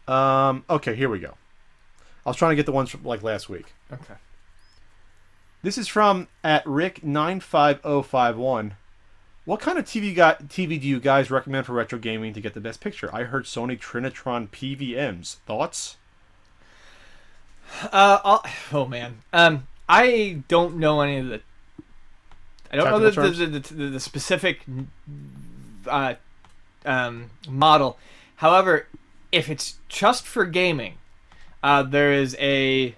Okay, here we go. I was trying to get the ones from like last week. Okay. This is from at Rick95051. What kind of TV do you guys recommend for retro gaming to get the best picture? I heard Sony Trinitron PVMs. Thoughts? Oh man. I don't know any of the. I don't know the specific model. However, if it's just for gaming, there is a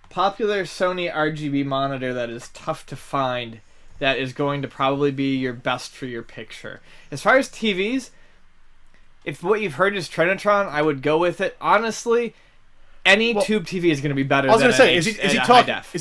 popular Sony RGB monitor that is tough to find that is going to probably be your best for your picture. As far as TVs, if what you've heard is Trinitron, I would go with it. Honestly, any tube TV is going to be better. I was going to say, is he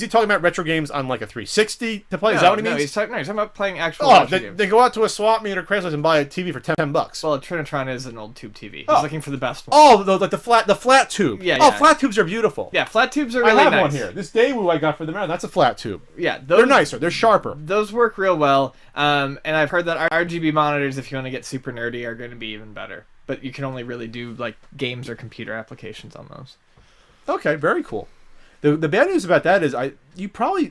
talking about retro games on like a 360 to play? Is that what he means? He's talking about playing actual. Oh, they go out to a swap meet or Craigslist and buy a TV for $10. Well, a Trinitron is an old tube TV. He's looking for the best one. Oh, like the flat tube. Yeah. Flat tubes are beautiful. Yeah, flat tubes are really nice. I have one here. This Daewoo I got for the marathon. That's a flat tube. Yeah, they're nicer. They're sharper. Those work real well. And I've heard that RGB monitors, if you want to get super nerdy, are going to be even better. But you can only really do like games or computer applications on those. Okay, very cool. The bad news about that is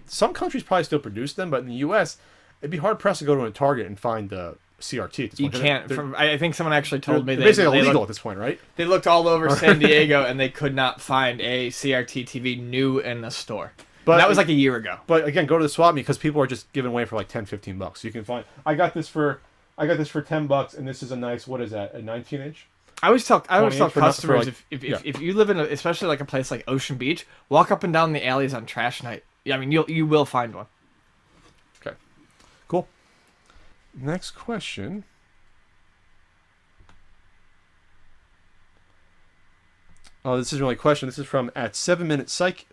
some countries probably still produce them, but in the U.S. it'd be hard pressed to go to a Target and find CRT. At this point. You can't. I think someone actually told me they're basically illegal at this point, right? They looked all over San Diego and they could not find a CRT TV new in the store. But that was like a year ago. But again, go to the swap meet because people are just giving away for like $10-15. So you can find. I got this for $10, and this is a nice. What is that? A 19-inch. I always tell customers if you live in especially like a place like Ocean Beach, walk up and down the alleys on trash night. I mean, you will find one. Okay, cool. Next question. Oh, this isn't really a question. This is from at 7 Minute Psycho.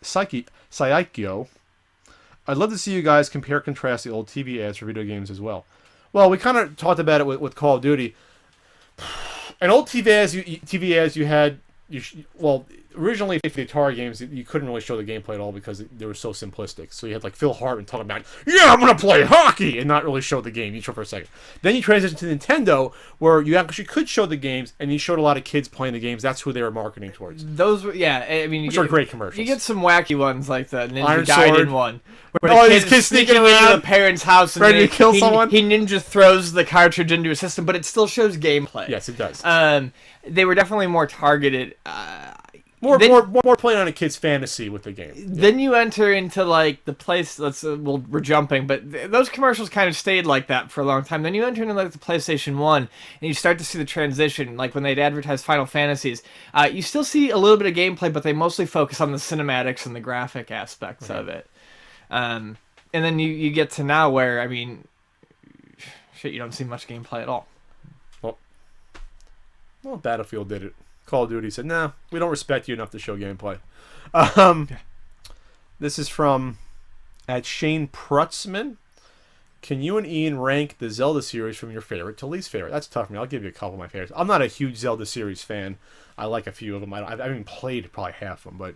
I'd love to see you guys compare and contrast the old TV ads for video games as well. Well, we kind of talked about it with Call of Duty. An old TV ads you had, originally for the Atari games, you couldn't really show the gameplay at all because they were so simplistic. So you had like Phil Hartman talking about, I'm going to play hockey, and not really show the game. You show for a second. Then you transition to Nintendo, where you actually could show the games, and you showed a lot of kids playing the games. That's who they were marketing towards. Those were, I mean, which are great commercials. You get some wacky ones like the Ninja Iron Gaiden Sword. one. Where the kids sneaking into the parents' house and ready to kill someone. He ninja throws the cartridge into a system, but it still shows gameplay. Yes, it does. They were definitely more targeted. More playing on a kid's fantasy with the game. Then you enter into like the place. We're jumping, but those commercials kind of stayed like that for a long time. Then you enter into like the PlayStation 1, and you start to see the transition. Like when they'd advertise Final Fantasies, you still see a little bit of gameplay, but they mostly focus on the cinematics and the graphic aspects of it. And then you get to now where I mean, shit, you don't see much gameplay at all. Well, Battlefield did it. Call of Duty said, "Nah, we don't respect you enough to show gameplay." This is from at Shane Prutzman. Can you and Ian rank the Zelda series from your favorite to least favorite? That's tough for me. I'll give you a couple of my favorites. I'm not a huge Zelda series fan. I like a few of them. I haven't played probably half of them, but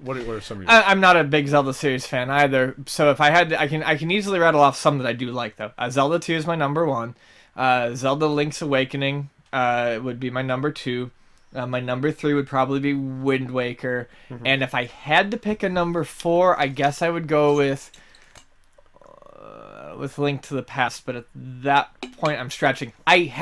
what are some of yours? I'm not a big Zelda series fan either. So if I had to, I can easily rattle off some that I do like though. Zelda 2 is my number 1. Zelda Link's Awakening would be my number 2. My number 3 would probably be Wind Waker. Mm-hmm. And if I had to pick a number 4, I guess I would go with Link to the Past. But at that point, I'm stretching. I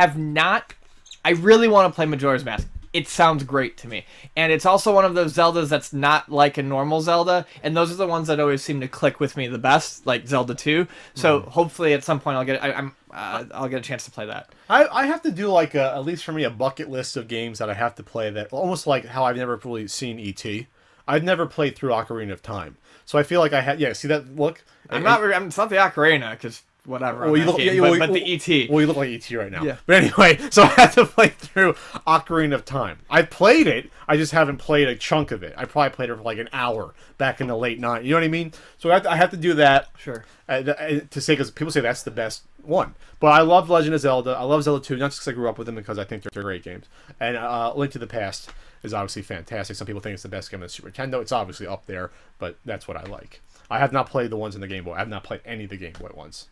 really want to play Majora's Mask. It sounds great to me. And it's also one of those Zeldas that's not like a normal Zelda. And those are the ones that always seem to click with me the best, like Zelda 2. So hopefully at some point I'll get a chance to play that. I have to do like at least for me a bucket list of games that I have to play that almost like how I've never really seen E.T. I've never played through Ocarina of Time. So I feel like I had see that look? It's not the Ocarina because whatever. Well, but the E.T. Well, you look like E.T. right now. Yeah. But anyway, so I had to play through Ocarina of Time. I played it. I just haven't played a chunk of it. I probably played it for like an hour back in the late 90s. You know what I mean? So I have to do that. Sure. To say, because people say that's the best one. But I love Legend of Zelda. I love Zelda 2, not just because I grew up with them, because I think they're great games. And Link to the Past is obviously fantastic. Some people think it's the best game on the Super Nintendo. It's obviously up there, but that's what I like. I have not played the ones in the Game Boy. I have not played any of the Game Boy ones.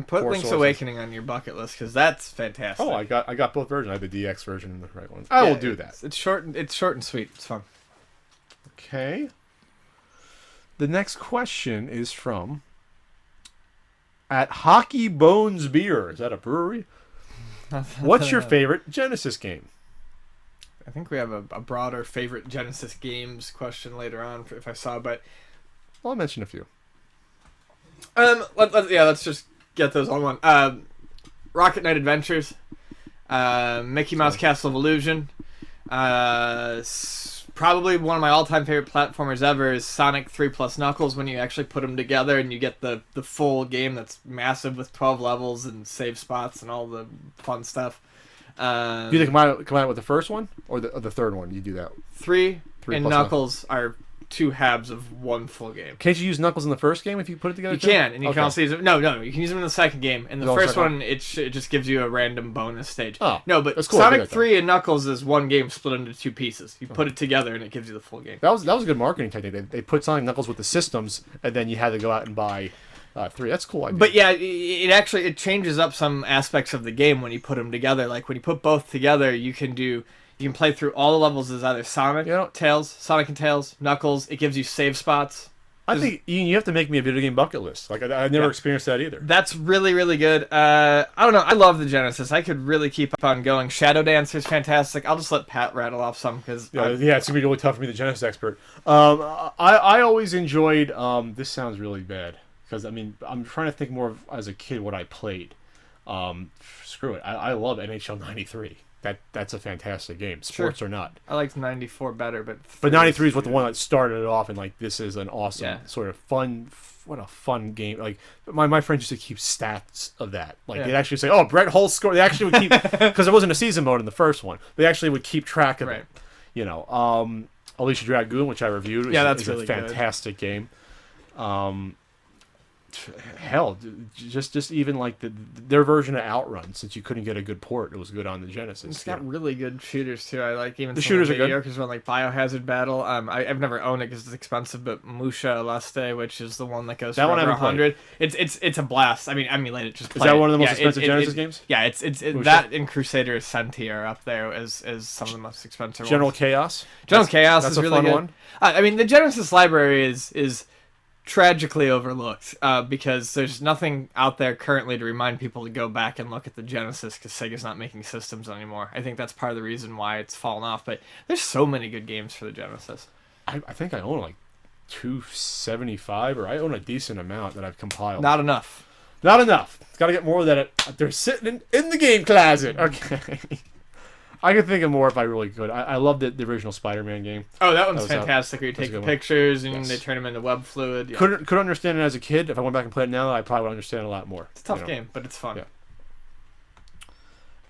Put Four Link's Sources. Awakening on your bucket list because that's fantastic. Oh, I got both versions. I have the DX version and the right one. I will do that. It's short. It's short and sweet. It's fun. Okay. The next question is from at Hockey Bones Beer. Is that a brewery? What's your favorite Genesis game? I think we have a broader favorite Genesis games question later on if I saw, but I'll mention a few. Let's just get those on one. Rocket Knight Adventures, Mickey Mouse Castle of Illusion, probably one of my all-time favorite platformers ever is Sonic 3 plus Knuckles when you actually put them together and you get the full game that's massive with 12 levels and save spots and all the fun stuff. Do you combine it with the first one or the third one? You do that. 3 and plus Knuckles are two halves of one full game. Can't you use Knuckles in the first game if you put it together? You can, and you can also use them. No, you can use them in the second game. In the first one, it just gives you a random bonus stage. Oh, no, but that's cool. Sonic 3 and Knuckles is one game split into two pieces. You put it together, and it gives you the full game. That was a good marketing technique. They put Sonic and Knuckles with the systems, and then you had to go out and buy 3. That's a cool idea. But yeah, it changes up some aspects of the game when you put them together. Like when you put both together, you can play through all the levels as either Sonic and Tails, Knuckles. It gives you save spots. I think you have to make me a video game bucket list. Like I never experienced that either. That's really, really good. I don't know. I love the Genesis. I could really keep on going. Shadow Dancer is fantastic. I'll just let Pat rattle off some because it's gonna be really tough for me, the Genesis expert. I always enjoyed. This sounds really bad because I'm trying to think more of as a kid what I played. Screw it. I love NHL '93. That's a fantastic game, sports or not. I liked 94 better, but 93 is what the one that started it off, and like this is an awesome sort of fun. What a fun game! Like my friends used to keep stats of that. Like they'd actually say, "Oh, Brett Hull scored." They actually would keep because there wasn't a season mode in the first one. They actually would keep track of it. You know, Alicia Dragoon, which I reviewed, is really a fantastic game. Hell, just even like their version of Outrun, since you couldn't get a good port, it was good on the Genesis. It's got really good shooters too. I like even the shooters are good. Because one like Biohazard Battle. I've never owned it because it's expensive, but Musha Aleste, which is the one that goes for over 100. It's a blast. I mean, emulate it. Just play. Is that it. one of the most expensive Genesis games? Yeah, it's that and Crusader Senti are up there as some of the most expensive. General ones. Chaos. General Chaos that's is really good. One. I mean, the Genesis library is tragically overlooked because there's nothing out there currently to remind people to go back and look at the Genesis because Sega's not making systems anymore. I think that's part of the reason why it's fallen off, but there's so many good games for the Genesis. I think I own like 275, or I own a decent amount that I've compiled. Not enough. It's got to get more of that. They're sitting in the game closet. Okay. I could think of more if I really could. I love the original Spider-Man game. Oh, that one's fantastic. Where you take the pictures and they turn them into web fluid. Yeah. Couldn't understand it as a kid. If I went back and played it now, I probably would understand it a lot more. It's a tough game, but it's fun.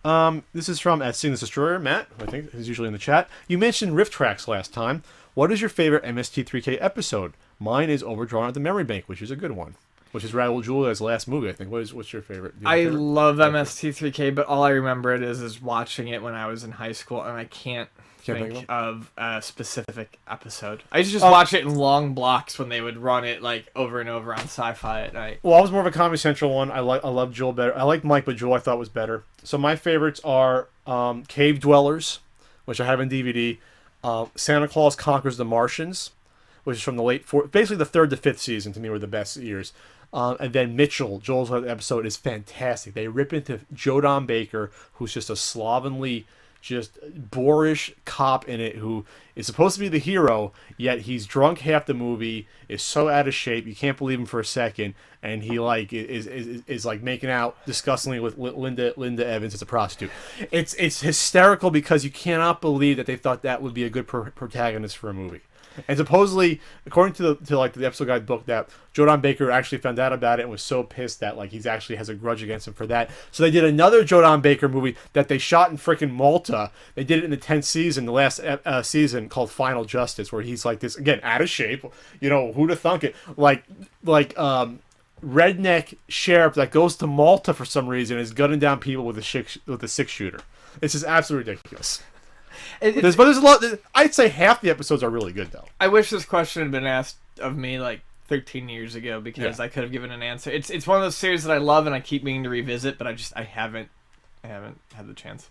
Yeah. This is from at Seeing This Destroyer, Matt, who I think is usually in the chat. You mentioned Vectrex last time. What is your favorite MST3K episode? Mine is Overdrawn at the Memory Bank, which is a good one. Which is Raul Julia's last movie, I think. What's your favorite? I love MST3K, but all I remember it is watching it when I was in high school, and I can't think of a specific episode. I used to just watch it in long blocks when they would run it like over and over on Sci-Fi at night. Well, I was more of a Comedy Central one. I love Joel better. I liked Mike, but Joel I thought was better. So my favorites are Cave Dwellers, which I have on DVD. Santa Claus Conquers the Martians, which is from the basically the 3rd to 5th season. To me, were the best years. And then Mitchell, Joel's episode is fantastic. They rip into Jodan Baker, who's just a slovenly, just boorish cop in it who is supposed to be the hero, yet he's drunk half the movie, is so out of shape, you can't believe him for a second, and he like is like making out disgustingly with Linda Evans as a prostitute. It's hysterical because you cannot believe that they thought that would be a good protagonist for a movie. And supposedly, according to the episode guide book, that Jodan Baker actually found out about it and was so pissed that like he's actually has a grudge against him for that. So they did another Jodan Baker movie that they shot in freaking Malta. They did it in the 10th season, the last season, called Final Justice, where he's like this again out of shape. You know, who'd have thunk it? Like redneck sheriff that goes to Malta for some reason and is gunning down people with a 6-shooter. It's just absolutely ridiculous. But there's a lot. I'd say half the episodes are really good, though. I wish this question had been asked of me like 13 years ago because Yeah. I could have given an answer. It's one of those series that I love and I keep meaning to revisit, but I haven't had the chance.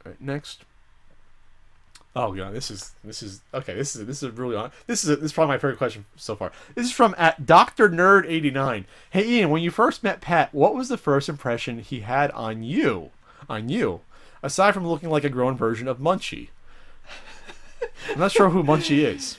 All right, next. Oh yeah, this is okay. This is really this is probably my favorite question so far. This is from at Dr. Nerd 89. Hey Ian, when you first met Pat, what was the first impression he had on you? Aside from looking like a grown version of Munchie. I'm not sure who Munchie is.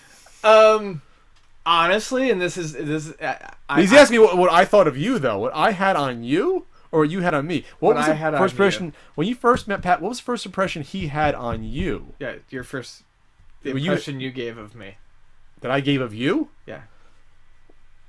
Honestly, and this is He's asking me what I thought of you though. What I had on you, or what you had on me. What was the first impression when you first met Pat? What was the first impression he had on you? Yeah, the impression you gave of me. That I gave of you? Yeah.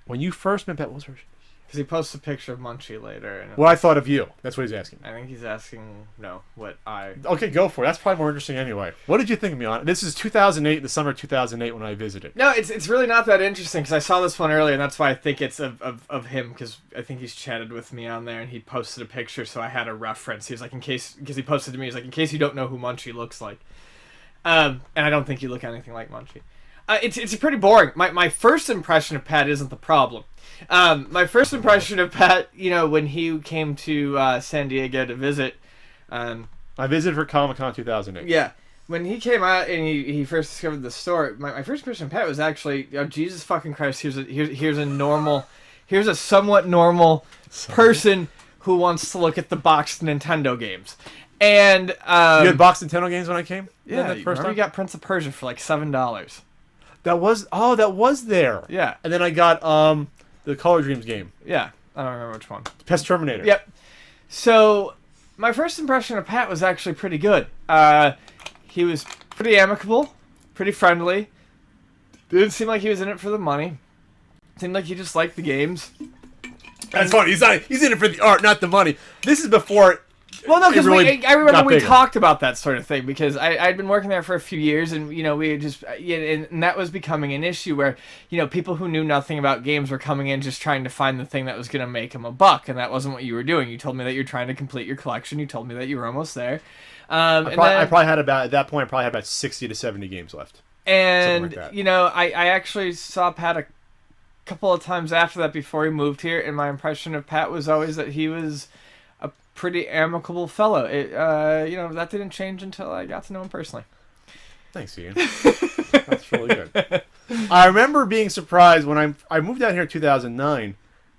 When you first met Pat, what was the first? Because he posts a picture of Munchie later. And What I thought of you. That's what he's asking. I think he's asking, what I... Okay, go for it. That's probably more interesting anyway. What did you think of me on it? This is 2008, the summer of 2008 when I visited. No, it's really not that interesting because I saw this one earlier and that's why I think it's of him because I think he's chatted with me on there and he posted a picture so I had a reference. He was like, because he posted to me, he's like, in case you don't know who Munchie looks like. And I don't think you look anything like Munchie. It's pretty boring. My first impression of Pat isn't the problem. My first impression of Pat, when he came to San Diego to visit. I visited for Comic-Con 2008. Yeah. When he came out and he first discovered the store, my first impression of Pat was actually, Jesus fucking Christ, here's a somewhat normal person who wants to look at the boxed Nintendo games. And you had boxed Nintendo games when I came? Yeah, that first time? You got Prince of Persia for like $7. That was there. Yeah. And then I got the Color Dreams game. Yeah. I don't remember which one. Pest Terminator. Yep. So my first impression of Pat was actually pretty good. He was pretty amicable, pretty friendly. Didn't seem like he was in it for the money. Seemed like he just liked the games. That's funny. He's in it for the art, not the money. This is before. Well, no, because I remember we bigger. talked about that sort of thing because I'd been working there for a few years and, we just, and that was becoming an issue where, people who knew nothing about games were coming in just trying to find the thing that was going to make them a buck, and that wasn't what you were doing. You told me that you're trying to complete your collection. You told me that you were almost there. I probably had about 60 to 70 games left. And, like I actually saw Pat a couple of times after that before he moved here, and my impression of Pat was always that he was a pretty amicable fellow. That didn't change until I got to know him personally. Thanks, Ian. That's really good. I remember being surprised when I moved out here in 2009,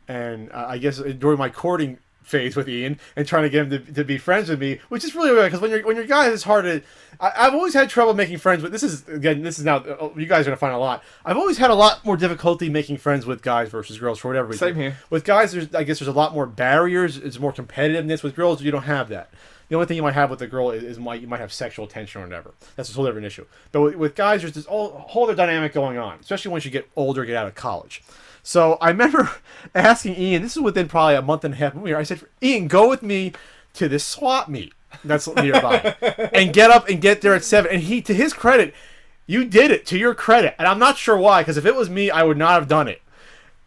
and I guess during my courting phase with Ian and trying to get him to be friends with me, which is really weird because when you're guys, it's hard to. I've always had trouble making friends with. This is now you guys are gonna find a lot. I've always had a lot more difficulty making friends with guys versus girls for whatever reason. Same here. With guys, there's a lot more barriers. It's more competitiveness. With girls, you don't have that. The only thing you might have with a girl is you might have sexual tension or whatever. That's a whole different issue. But with guys, there's this whole other dynamic going on, especially once you get older, get out of college. So I remember asking Ian, this is within probably a month and a half of here, I said, Ian, go with me to this swap meet that's nearby and get there at 7. And he, to his credit, you did it, to your credit. And I'm not sure why, because if it was me, I would not have done it.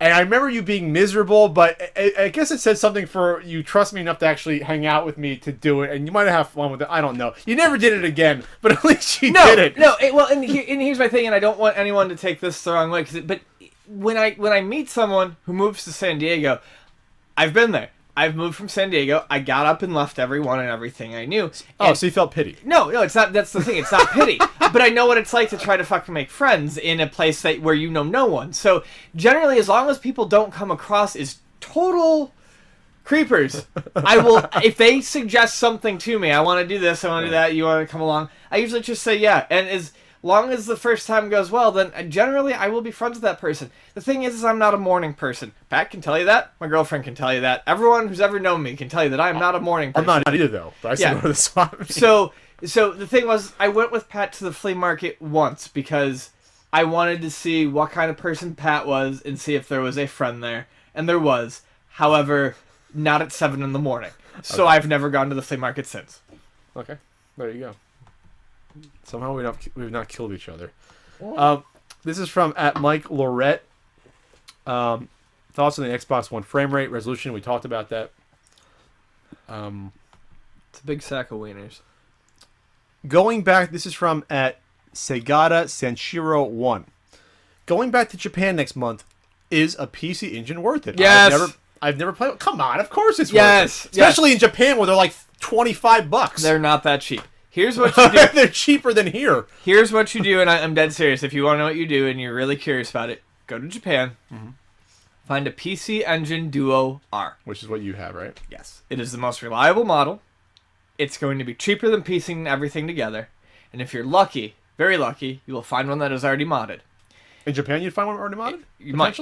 And I remember you being miserable, but I guess it said something for you trust me enough to actually hang out with me to do it, and you might have fun with it. I don't know. You never did it again, but at least you did it. No, and here's my thing, and I don't want anyone to take this the wrong way, but when I meet someone who moves to San Diego, I've been there. I've moved from San Diego. I got up and left everyone and everything I knew. Oh, so you felt pity? No, it's not. That's the thing. It's not pity. But I know what it's like to try to fucking make friends in a place where you know no one. So generally, as long as people don't come across as total creepers, I will. If they suggest something to me, I want to do this. I want to do that. You want to come along? I usually just say yeah. And as long as the first time goes well, then generally I will be friends with that person. The thing is I'm not a morning person. Pat can tell you that. My girlfriend can tell you that. Everyone who's ever known me can tell you that I am not a morning person. I'm not either, though. But I still go to the swap meet. So the thing was, I went with Pat to the flea market once because I wanted to see what kind of person Pat was and see if there was a friend there. And there was. However, not at 7 in the morning. So I've never gone to the flea market since. Okay. There you go. Somehow we've not killed each other. This is from at Mike Lorette. Thoughts on the Xbox One frame rate, resolution. We talked about that. It's a big sack of wieners. Going back, this is from at Segata Sanshiro 1. Going back to Japan next month, Is a PC engine worth it? Yes. I've never played. Come on, of course it's Yes. worth it. Especially in Japan where they're like $25. They're not that cheap. Here's what you do. They're cheaper than here. Here's what you do, and I'm dead serious. If you want to know what you do and you're really curious about it, go to Japan, find a PC Engine Duo R. Which is what you have, right? Yes. It is the most reliable model. It's going to be cheaper than piecing everything together. And if you're lucky, very lucky, you will find one that is already modded. In Japan, you'd find one already modded? You might.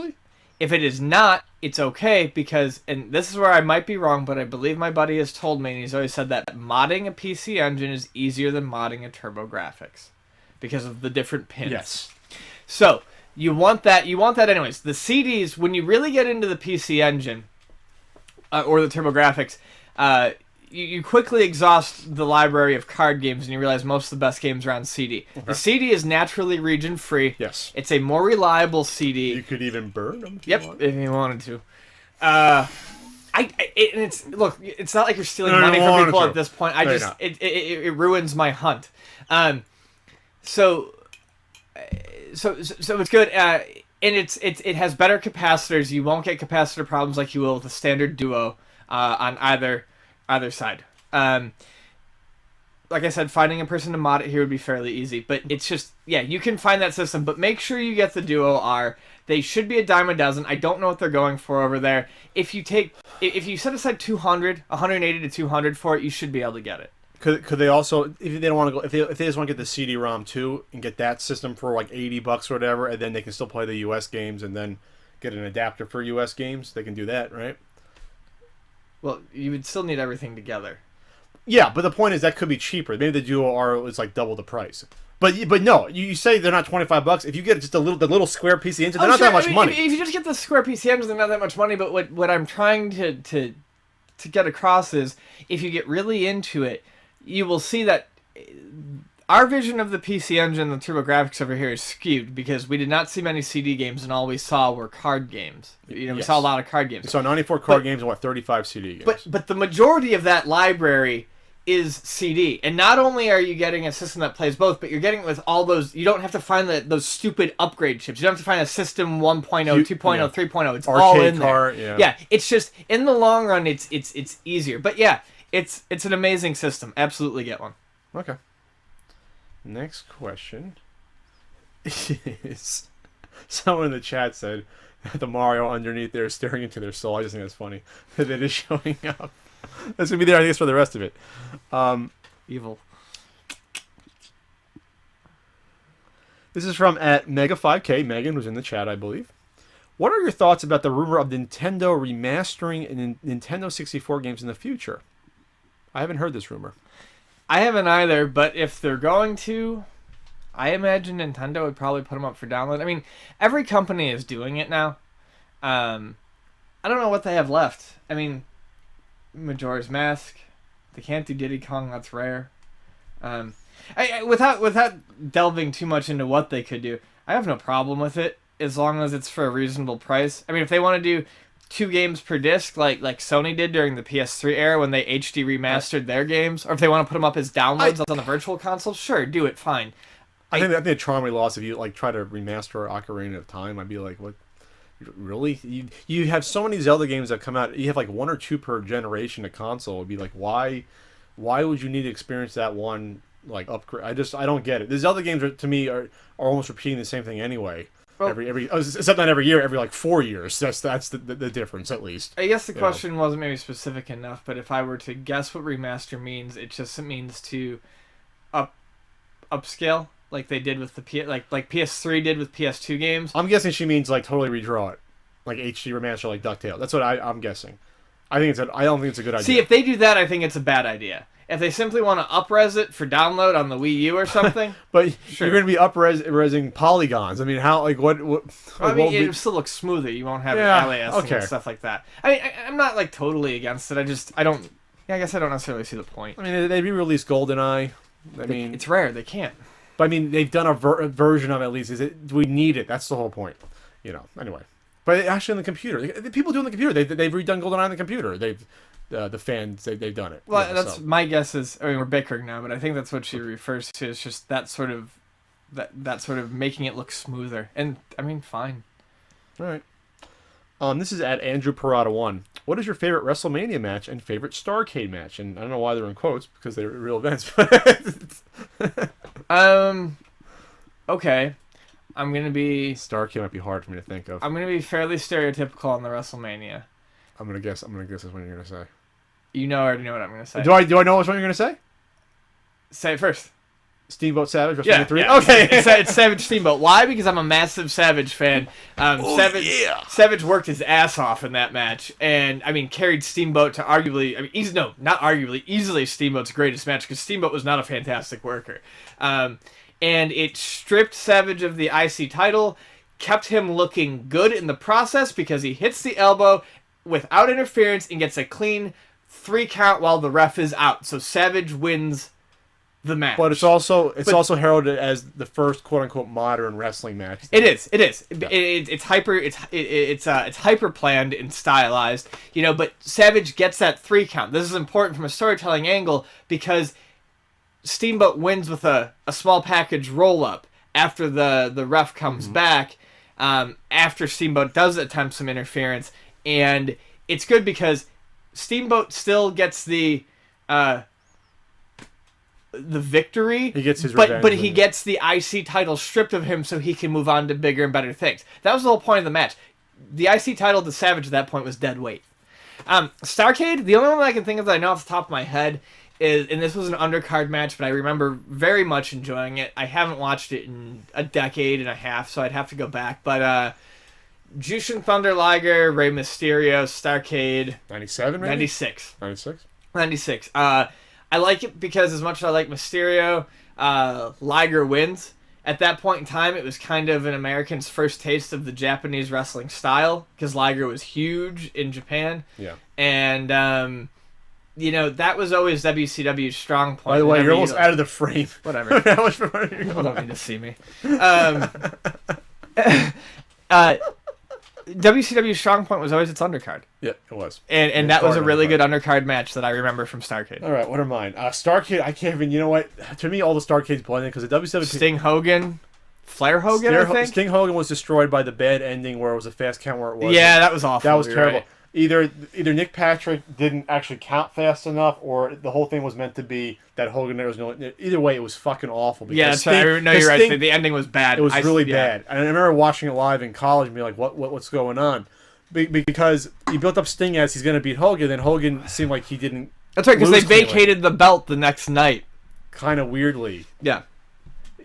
If it is not, it's okay because, and this is where I might be wrong, but I believe my buddy has told me, and he's always said that modding a PC engine is easier than modding a TurboGrafx because of the different pins. Yes. So, you want that anyways. The CDs, when you really get into the PC engine, or the TurboGrafx, you quickly exhaust the library of card games and you realize most of the best games are on CD. Okay. The CD is naturally region free. Yes. It's a more reliable CD. You could even burn them. If you wanted to. It's not like you're stealing money from people at this point. It ruins my hunt. So it's good. And it has better capacitors. You won't get capacitor problems like you will with a standard Duo on either side. Like I said, finding a person to mod it here would be fairly easy. But it's just, you can find that system. But make sure you get the Duo R. They should be a dime a dozen. I don't know what they're going for over there. If you set aside 180 to 200 for it, you should be able to get it. Could they also, if they don't want to go, if they just want to get the CD-ROM too and get that system for like $80 or whatever, and then they can still play the US games and then get an adapter for US games, they can do that, right? Well, you would still need everything together. Yeah, but the point is that could be cheaper. Maybe the Duo R is like double the price. But no, you say they're not $25. If you get just the little square PC engine, they're not that much money. If you just get the square PC engine, they're not that much money. But what I'm trying to get across is, if you get really into it, you will see that our vision of the PC engine, the TurboGrafx over here, is skewed because we did not see many CD games, and all we saw were card games. We saw a lot of card games. We saw 94 card games and 35 CD games. But the majority of that library is CD, and not only are you getting a system that plays both, but you're getting it with all those. You don't have to find those stupid upgrade chips. You don't have to find a system 1.0, 2.0, 3.0. It's arcade all in car, there. Yeah, it's just in the long run, it's easier. But yeah, it's an amazing system. Absolutely get one. Okay. Next question is, someone in the chat said the Mario underneath there is staring into their soul. I just think that's funny that it is showing up. That's going to be there, I guess, for the rest of it. Evil. This is from @Mega5K. Megan was in the chat, I believe. What are your thoughts about the rumor of Nintendo remastering Nintendo 64 games in the future? I haven't heard this rumor. I haven't either, but if they're going to, I imagine Nintendo would probably put them up for download. I mean, every company is doing it now. I don't know what they have left. I mean, Majora's Mask. They can't do Diddy Kong. That's rare. Without delving too much into what they could do, I have no problem with it as long as it's for a reasonable price. I mean, if they want to do 2 games per disc, like Sony did during the PS3 era when they HD remastered their games, or if they want to put them up as downloads on the virtual console, sure, do it, fine. I think the charm we lost if you try to remaster Ocarina of Time. I'd be like, what? Really? You have so many Zelda games that come out. You have like 1 or 2 per generation of console. It'd be like, why would you need to experience that one upgrade? I don't get it. The Zelda games to me are almost repeating the same thing anyway. Well, except not every year, every 4 years. That's the difference, at least. I guess the question wasn't maybe specific enough, but if I were to guess what remaster means, it means to upscale, like they did with the like PS3 did with PS2 games. I'm guessing she means totally redraw it, like HD remaster, like DuckTales. That's what I'm guessing. I don't think it's a good idea. See, if they do that, I think it's a bad idea. If they simply want to up-res it for download on the Wii U or something, but sure. You're going to be up-resing polygons. I mean, how what? It still looks smoother. You won't have aliasing and stuff like that. I mean, I'm not totally against it. I don't. Yeah, I guess I don't necessarily see the point. I mean, they re-released GoldenEye. It's rare. They can't. But I mean, they've done a version of it at least. Do we need it? That's the whole point. Anyway. But actually, on the computer, the people do it on the computer. They've redone GoldenEye on the computer. The fans, they've done it. Well, that's my guess is. I mean, we're bickering now, but I think that's what she refers to. It's just that sort of making it look smoother. And I mean, fine. All right. This is at Andrew Parada 1. What is your favorite WrestleMania match and favorite Starrcade match? And I don't know why they're in quotes because they're real events. Okay. I'm gonna be Starrcade might be hard for me to think of. I'm gonna be fairly stereotypical on the WrestleMania. I'm gonna guess this one you're gonna say. You know, I already know what I'm gonna say. Do I know which one you're gonna say? Say it first. Steamboat Savage, WrestleMania 3? Yeah. Okay. It's Savage Steamboat. Why? Because I'm a massive Savage fan. Savage worked his ass off in that match. And, I mean, carried Steamboat to easily Steamboat's greatest match, because Steamboat was not a fantastic worker. And it stripped Savage of the IC title, kept him looking good in the process, because he hits the elbow without interference and gets a clean 3 count while the ref is out. So Savage wins the match. But it's also heralded as the first quote unquote modern wrestling match. It is. Yeah. It's hyper planned and stylized, but Savage gets that 3 count. This is important from a storytelling angle because Steamboat wins with a small package roll up after the ref comes back, after Steamboat does attempt some interference, and it's good because Steamboat still gets the victory. He gets his revenge. But he gets the IC title stripped of him so he can move on to bigger and better things. That was the whole point of the match. The IC title to Savage at that point was dead weight. Starrcade, the only one I can think of that I know off the top of my head is, and this was an undercard match, but I remember very much enjoying it. I haven't watched it in a decade and a half, so I'd have to go back. But Jushin Thunder Liger, Rey Mysterio, Starrcade. 97, maybe? 96. 96? 96. I like it because as much as I like Mysterio, Liger wins. At that point in time, it was kind of an American's first taste of the Japanese wrestling style, because Liger was huge in Japan. Yeah. And, that was always WCW's strong point. By the way, you're almost out of the frame. Whatever. How much more are you People going? don't need to see me. WCW's strong point was always its undercard. Yeah, it was. And that was a really good undercard match that I remember from Starrcade. All right, what are mine? Starrcade, I can't even, you know what? To me, all the Starrcades blended because the WCW... Sting Hogan, Flair Hogan, I think? Sting Hogan was destroyed by the bad ending where it was a fast count where it was. Yeah, that was awful. That was terrible. Right. Either Nick Patrick didn't actually count fast enough, or the whole thing was meant to be that Hogan there was no. Either way, it was fucking awful. Yeah, that's right. I know you're right. The ending was bad. It was really bad. And I remember watching it live in college and being like, "What's going on?" Because he built up Sting as he's going to beat Hogan, then Hogan seemed like he didn't. That's right, because they vacated the belt the next night. Kind of weirdly. Yeah.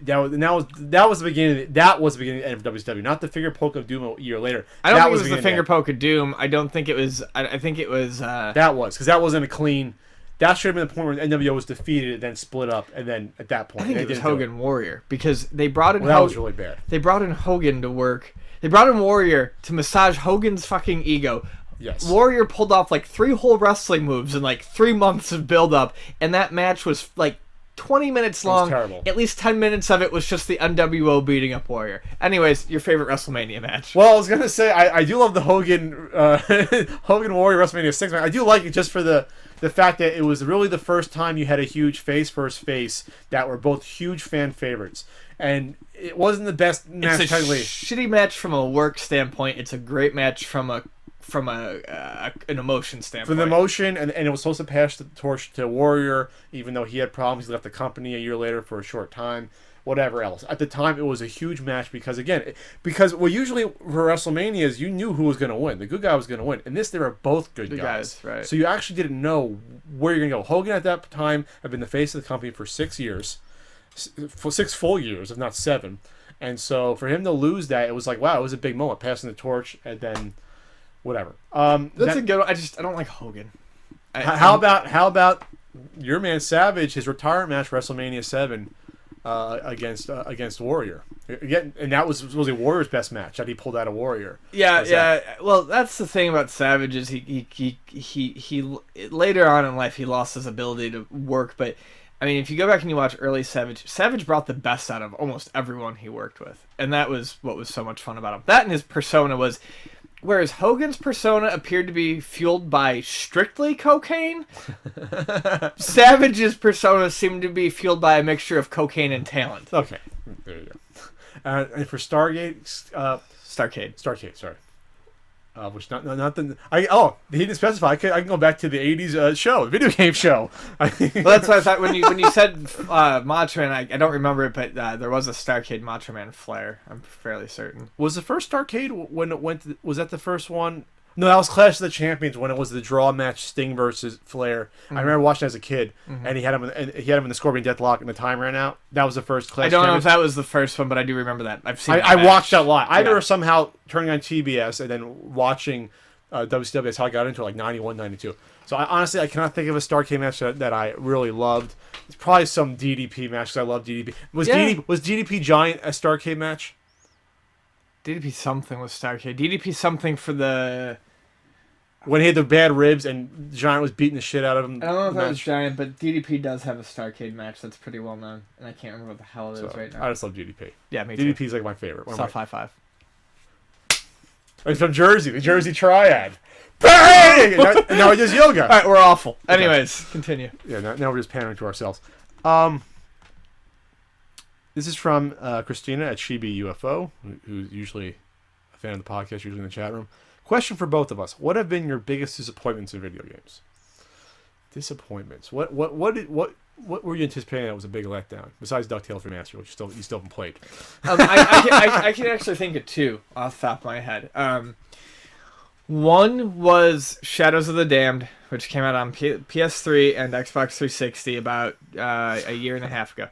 That was the beginning. That was the beginning of the end of WCW, not the finger poke of doom a year later. I don't think it was the finger poke of doom. I don't think it was. I think it was. That was because that wasn't a clean. That should have been the point where NWO was defeated, and then split up, and then at that point, I think it was Hogan Warrior, because they brought in. Well, that was really bad. They brought in Hogan to work. They brought in Warrior to massage Hogan's fucking ego. Yes. Warrior pulled off like 3 whole wrestling moves in like 3 months of build up, and that match was like 20 minutes long. It was terrible. At least 10 minutes of it was just the NWO beating up Warrior. Anyways, your favorite WrestleMania match? Well, I was gonna say I do love the Hogan Hogan Warrior WrestleMania 6 match. I do like it just for the fact that it was really the first time you had a huge face versus face that were both huge fan favorites, and it wasn't the best match. It's a shitty match from a work standpoint. It's a great match from an emotion standpoint. From the emotion, and it was supposed to pass the torch to Warrior, even though he had problems. He left the company a year later for a short time. Whatever else. At the time, it was a huge match because usually for WrestleManias, you knew who was going to win. The good guy was going to win. In this, they were both good guys. Right. So you actually didn't know where you're going to go. Hogan at that time had been the face of the company for 6 years. For 6 full years, if not 7. And so for him to lose that, it was like, wow, it was a big moment. Passing the torch, and then whatever. That's a good one. I don't like Hogan. How about your man Savage, his retirement match, WrestleMania 7, against Warrior? Again, and that was really Warrior's best match that he pulled out of Warrior. Yeah. Well, that's the thing about Savage is he later on in life he lost his ability to work. But I mean, if you go back and you watch early Savage brought the best out of almost everyone he worked with, and that was what was so much fun about him. That and his persona was. Whereas Hogan's persona appeared to be fueled by strictly cocaine, Savage's persona seemed to be fueled by a mixture of cocaine and talent. Okay, there you go. And for Starrcade, Starrcade. Sorry. Which not the he didn't specify. I can go back to the '80s show, video game show. Well, that's what I thought when you said Macho Man. I don't remember it, but there was a Starcade Macho Man Flair. I'm fairly certain. Was the first Starcade when it went? Was that the first one? No, that was Clash of the Champions when it was the draw match, Sting versus Flair. I remember watching as a kid, and he had him in the Scorpion Deathlock, and the time ran out. That was the first Clash. I don't know if that was the first one, but I do remember that. I've seen. I watched that live. I remember somehow turning on TBS and then watching WCW. That's how I got into it, like 91, 92. So honestly, I cannot think of a Starcade match that I really loved. It's probably some DDP match because I love DDP. Was DDP Giant a Starcade match? DDP something was Starcade. DDP something for the... When he had the bad ribs and Giant was beating the shit out of him. I don't know if that was Giant, but DDP does have a Starcade match that's pretty well known. And I can't remember what the hell it is right now. I just love DDP. Yeah, me too. DDP's like my favorite. Soft high five. He's from Jersey, the Jersey Triad. Bang! and now he does yoga. All right, we're awful. Anyways, continue. Yeah, now we're just pandering to ourselves. This is from Christina at Shibi UFO, who's usually a fan of the podcast, usually in the chat room. Question for both of us: what have been your biggest disappointments in video games? Disappointments. What were you anticipating that was a big letdown besides DuckTales Remastered, which you still haven't played? I can actually think of two off the top of my head. One was Shadows of the Damned, which came out on PS3 and Xbox 360 about a year and a half ago.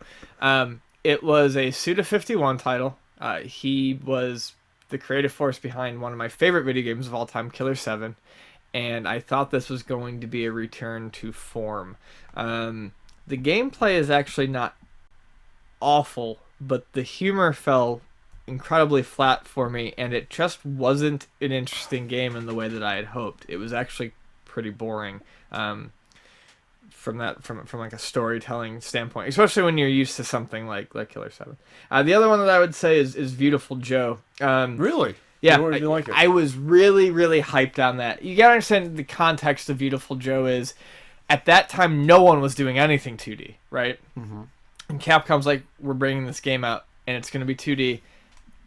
It was a Suda51 title. He was the creative force behind one of my favorite video games of all time, Killer 7, and I thought this was going to be a return to form. The gameplay is actually not awful, but the humor fell incredibly flat for me, and it just wasn't an interesting game in the way that I had hoped. It was actually pretty boring. From like a storytelling standpoint, especially when you're used to something like Killer 7. The other one that I would say is Beautiful Joe. Really? Yeah, You didn't like it? I was really, really hyped on that. You gotta understand the context of Beautiful Joe is, at that time, no one was doing anything 2D, right? Mm-hmm. And Capcom's like, we're bringing this game out, and it's gonna be 2D,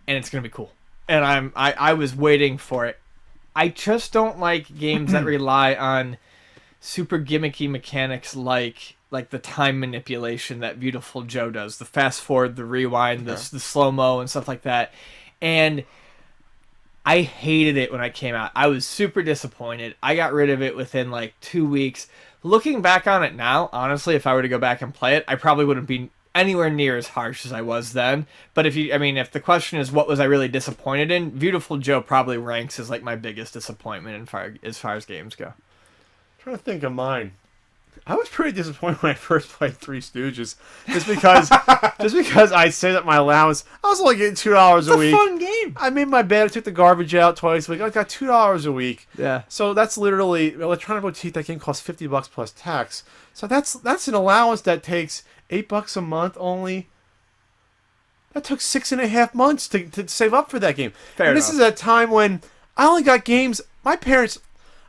and it's gonna be cool. And I was waiting for it. I just don't like games that rely on super gimmicky mechanics like the time manipulation that Beautiful Joe does. The fast forward, the rewind, the slow-mo and stuff like that. And I hated it when I came out. I was super disappointed. I got rid of it within like 2 weeks. Looking back on it now, honestly, if I were to go back and play it, I probably wouldn't be anywhere near as harsh as I was then. But if the question is what was I really disappointed in, Beautiful Joe probably ranks as like my biggest disappointment as far as games go. Trying to think of mine. I was pretty disappointed when I first played Three Stooges, just because I saved up my allowance. I was only getting $2 a week. It's a fun game. I made my bed. I took the garbage out twice a week. I got $2 a week. Yeah. So that's literally Electronic Boutique. That game costs $50 plus tax. So that's an allowance that takes $8 a month only. That took 6.5 months to save up for that game. Fair enough. This is a time when I only got games. My parents.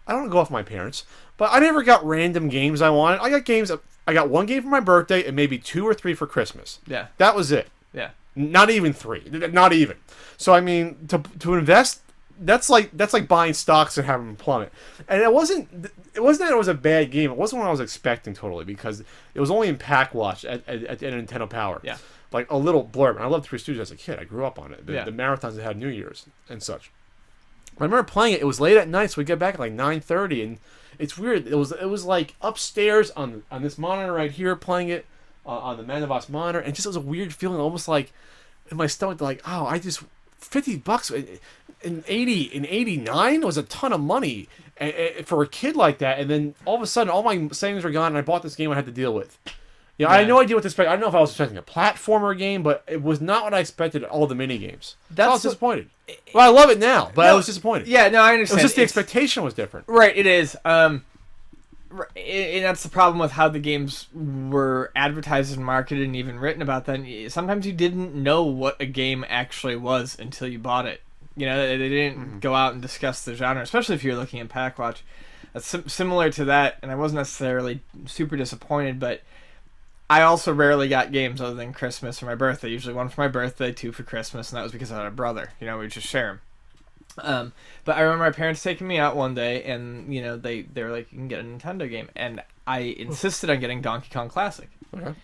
I don't go off my parents. But I never got random games I wanted. I got games. I got one game for my birthday and maybe 2 or 3 for Christmas. Yeah. That was it. Yeah. Not even 3. Not even. So I mean, to invest, that's like buying stocks and having them plummet. And it wasn't that it was a bad game. It wasn't what I was expecting totally, because it was only in Pack Watch at Nintendo Power. Yeah. Like a little blurb. And I loved Three Stooges as a kid. I grew up on it. The marathons that had New Year's and such. I remember playing it. It was late at night, so we get back at like 9:30, and it's weird. It was like upstairs on this monitor right here, playing it on the Manavas monitor, and just it was a weird feeling, almost like in my stomach, like, oh, I just $50 in 89 was a ton of money for a kid like that, and then all of a sudden all my savings were gone, and I bought this game I had to deal with. Yeah, I had no idea what to expect. I don't know if I was expecting a platformer game, but it was not what I expected at all the mini games. So I was disappointed. Well, I love it now, but I was disappointed. Yeah, no, I understand. It was just the expectation was different. Right, it is. And that's the problem with how the games were advertised and marketed and even written about then. Sometimes you didn't know what a game actually was until you bought it. You know, they didn't go out and discuss the genre, especially if you're looking at Pack Watch. That's similar to that, and I wasn't necessarily super disappointed, but I also rarely got games other than Christmas or my birthday. Usually one for my birthday, 2 for Christmas, and that was because I had a brother. You know, we would just share them. But I remember my parents taking me out one day, and they were like, "You can get a Nintendo game," and I insisted on getting Donkey Kong Classic. Okay. And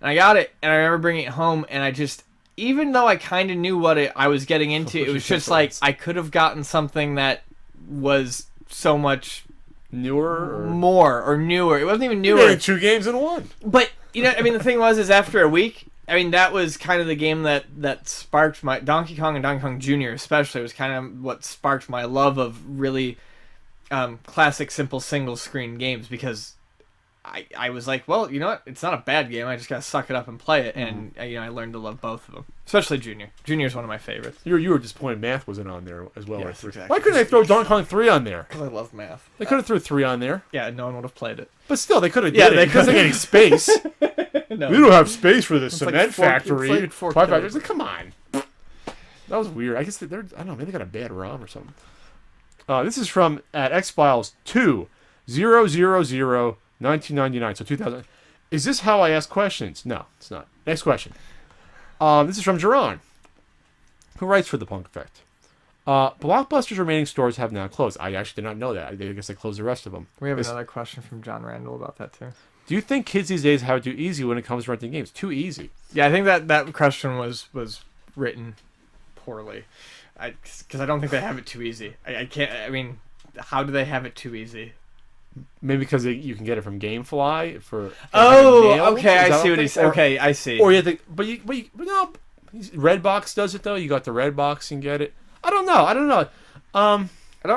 I got it, and I remember bringing it home, and I just, even though I kind of knew what I was getting into, it was just like I could have gotten something that was so much more or newer. It wasn't even newer. Yeah, 2 games in 1. But I mean, the thing was, after a week, I mean, that was kind of the game that sparked my Donkey Kong and Donkey Kong Jr. especially was kind of what sparked my love of really classic, simple single screen games, because I was like, well, you know what? It's not a bad game. I just gotta suck it up and play it, and I learned to love both of them, especially Junior. Junior is one of my favorites. You were disappointed math wasn't on there as well. Yes, exactly. Why couldn't they throw Donkey Kong 3 on there? Because I love math. They could have threw 3 on there. Yeah, no one would have played it. But still, they could have. Yeah, did they it because could. they're getting space. No. We don't have space for this It's cement like factory. it's like 4 Pie kilograms. factory. Like, come on. That was weird. I guess they're. I don't know. Maybe they got a bad ROM or something. This is from at XFiles 2/000/1999. So 2000. Is this how I ask questions? No, it's not. Next question. This is from Jerron, who writes for the Punk Effect. Blockbuster's remaining stores have now closed. I actually did not know that. I guess they closed the rest of them. We have another question from John Randall about that too. Do you think kids these days have it too easy when it comes to renting games? Too easy. Yeah, I think that question was written poorly. Because I don't think they have it too easy. I can't. I mean, how do they have it too easy? Maybe because you can get it from GameFly for. Oh, okay. I see what he's. Okay, I see. Or you have to, but no. Redbox does it though. You got the Redbox and get it. I don't know. I don't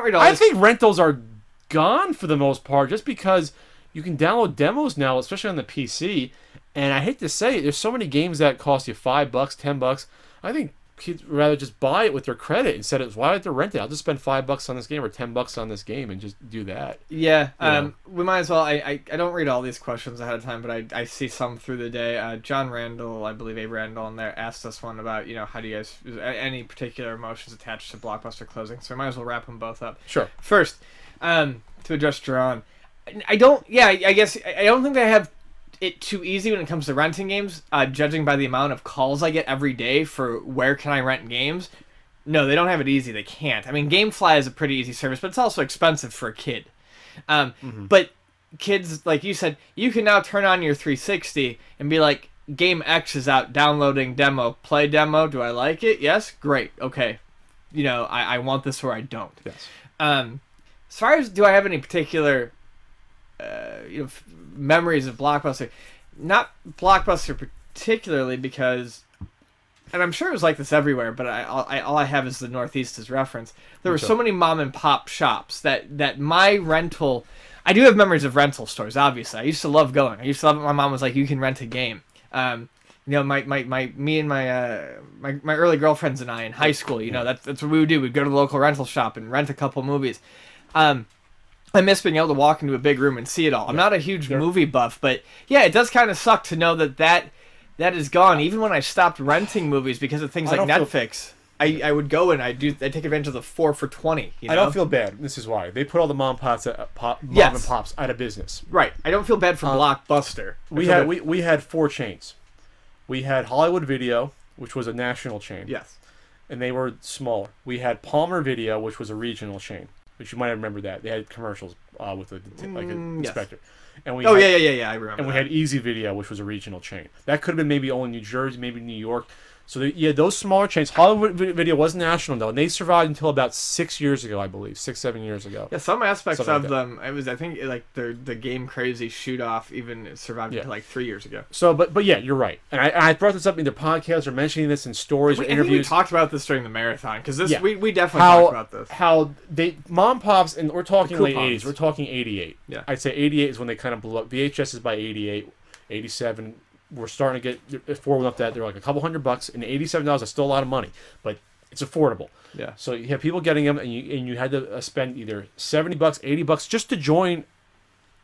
read all I this. think rentals are gone for the most part, just because you can download demos now, especially on the PC. And I hate to say it, there's so many games that cost you $5, $10. I think kids would rather just buy it with their credit instead of why would they rent it? I'll just spend $5 on this game or $10 on this game and just do that. Yeah, we might as well. I don't read all these questions ahead of time, but I see some through the day. John Randall, I believe Abe Randall in there, asked us one about, how do you guys, any particular emotions attached to Blockbuster closing, so we might as well wrap them both up. Sure. First, to address Jerron, I don't think they have it too easy when it comes to renting games, judging by the amount of calls I get every day for where can I rent games. No, they don't have it easy. They can't. I mean, GameFly is a pretty easy service, but it's also expensive for a kid. But kids, like you said, you can now turn on your 360 and be like, Game X is out, downloading demo. Play demo. Do I like it? Yes? Great. Okay. I want this or I don't. Yes. As far as do I have any particular memories of Blockbuster, not Blockbuster particularly, because, and I'm sure it was like this everywhere, but all I have is the Northeast as reference. There were so many mom and pop shops that my rental, I do have memories of rental stores. Obviously, I used to love going. I used to love it. My mom was like, "You can rent a game." Me and my early girlfriends and I in high school, that's what we would do. We'd go to the local rental shop and rent a couple movies. I miss being able to walk into a big room and see it all. I'm not a huge movie buff, but yeah, it does kind of suck to know that is gone. Even when I stopped renting movies because of things like Netflix, I would go and I'd take advantage of the 4 for $20. I don't feel bad. This is why they put all the mom and pops out of business. Right. I don't feel bad for Blockbuster. We had 4 chains. We had Hollywood Video, which was a national chain. Yes. And they were smaller. We had Palmer Video, which was a regional chain. Which you might remember that they had commercials with an inspector, and we I remember. And we had Easy Video, which was a regional chain. That could have been maybe only New Jersey, maybe New York. So those smaller chains. Hollywood Video was national though, and they survived until about 6 years ago, I believe, 6-7 years ago. Yeah, some aspects of them. It was, I think, like the Game Crazy shoot off even survived until like 3 years ago. So, but yeah, you're right, and I brought this up in the podcast or mentioning this in stories or interviews. I think we talked about this during the marathon because we definitely talked about this. How mom pops, and we're talking late 80s. We're talking 88. Yeah, I'd say 88 is when they kind of blew up. VHS is by 88, 87. We're starting to get affordable enough that they're like a couple $100, and $87 is still a lot of money, but it's affordable. Yeah. So you have people getting them, and you had to spend either $70, $80 just to join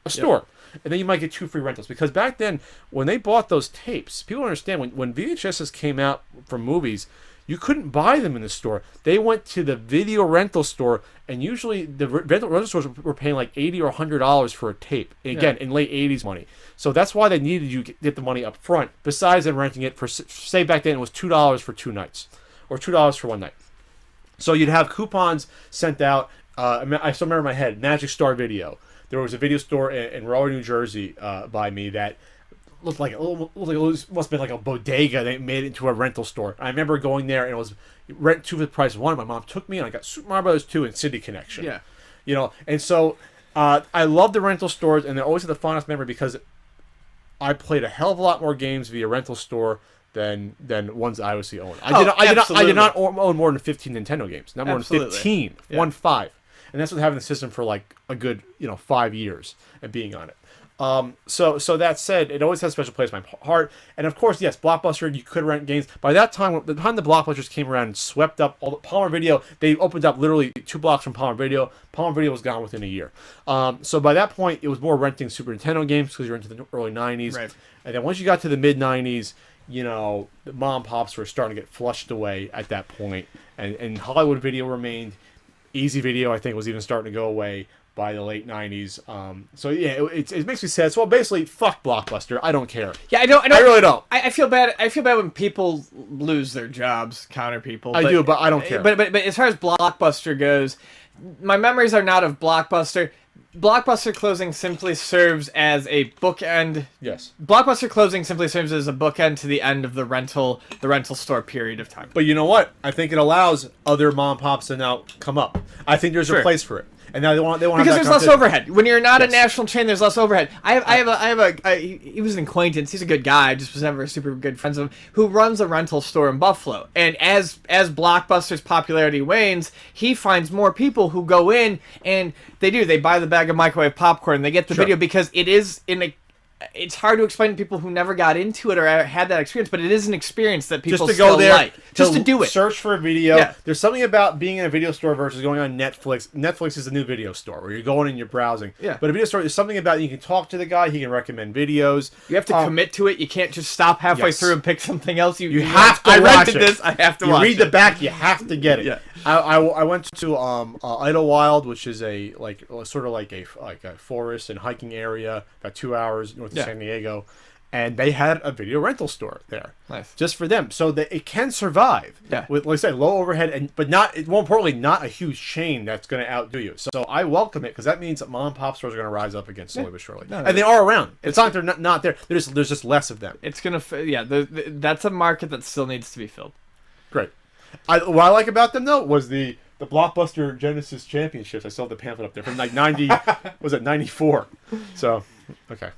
a store, and then you might get 2 free rentals. Because back then, when they bought those tapes, people don't understand when VHSs came out for movies, you couldn't buy them in the store. They went to the video rental store, and usually the rental stores were paying like $80 or $100 for a tape. And again, in late 80s money. So that's why they needed you to get the money up front, besides them renting it for, say back then it was $2 for 2 nights, or $2 for 1 night. So you'd have coupons sent out. I still remember in my head, Magic Star Video. There was a video store in Rahway, New Jersey, by me that looked like it must have been like a bodega. They made it into a rental store. I remember going there, and it was rent 2 for the price of 1. My mom took me, and I got Super Mario Bros. 2 and City Connection. Yeah. You know, and so I love the rental stores, and they always have the fondest memory because I played a hell of a lot more games via rental store than ones I obviously owned. I did not own more than 15 Nintendo games. Not more than 15. Yeah. 1-5. And that's with having the system for like a good 5 years and being on it. So that said, it always has a special place in my heart. And of course, yes, Blockbuster, you could rent games. By that time, the Blockbusters came around and swept up all the Palmer Video, they opened up literally 2 blocks from Palmer Video. Palmer Video was gone within a year. So by that point, it was more renting Super Nintendo games because you're into the early 90s. Right. And then once you got to the mid 90s, the mom and pops were starting to get flushed away at that point. And Hollywood Video remained. Easy Video, I think, was even starting to go away by the late 90s. So yeah, it makes me sad. So basically, fuck Blockbuster. I don't care. Yeah, I don't. I really don't. I feel bad. I feel bad when people lose their jobs, counter people. I do, but I don't care. But as far as Blockbuster goes, my memories are not of Blockbuster. Blockbuster closing simply serves as a bookend. Yes. Blockbuster closing simply serves as a bookend to the end of the rental store period of time. But you know what? I think it allows other mom and pops to now come up. I think there's a place for it. And now they want because there's less overhead. When you're not a national chain, there's less overhead. He was an acquaintance. He's a good guy. I just was never super good friends with him. Who runs a rental store in Buffalo. And as Blockbuster's popularity wanes, he finds more people who go in and they buy the bag of microwave popcorn. They get the video because it is it's hard to explain to people who never got into it or had that experience, but it is an experience that people just to go there, like. Just to do it. Search for a video. Yeah. There's something about being in a video store versus going on Netflix. Netflix is a new video store where you're going and you're browsing. Yeah. But a video store, there's something about you can talk to the guy. He can recommend videos. You have to commit to it. You can't just stop halfway through and pick something else. You have to watch it. I rented this. I have to watch it. You read the back. You have to get it. Yeah. I went to Idlewild, which is a sort of like a forest and hiking area about 2 hours north of San Diego, and they had a video rental store there, just for them, so that it can survive. Yeah. With, like I said, low overhead but not, more importantly, not a huge chain that's going to outdo you. So I welcome it because that means that mom and pop stores are going to rise up again slowly but surely, and they are around. It's not they're not there. There's just less of them. It's gonna that's a market that still needs to be filled. Great. What I like about them though was the Blockbuster Genesis Championships. I still have the pamphlet up there from like 90. Was it 94? So okay.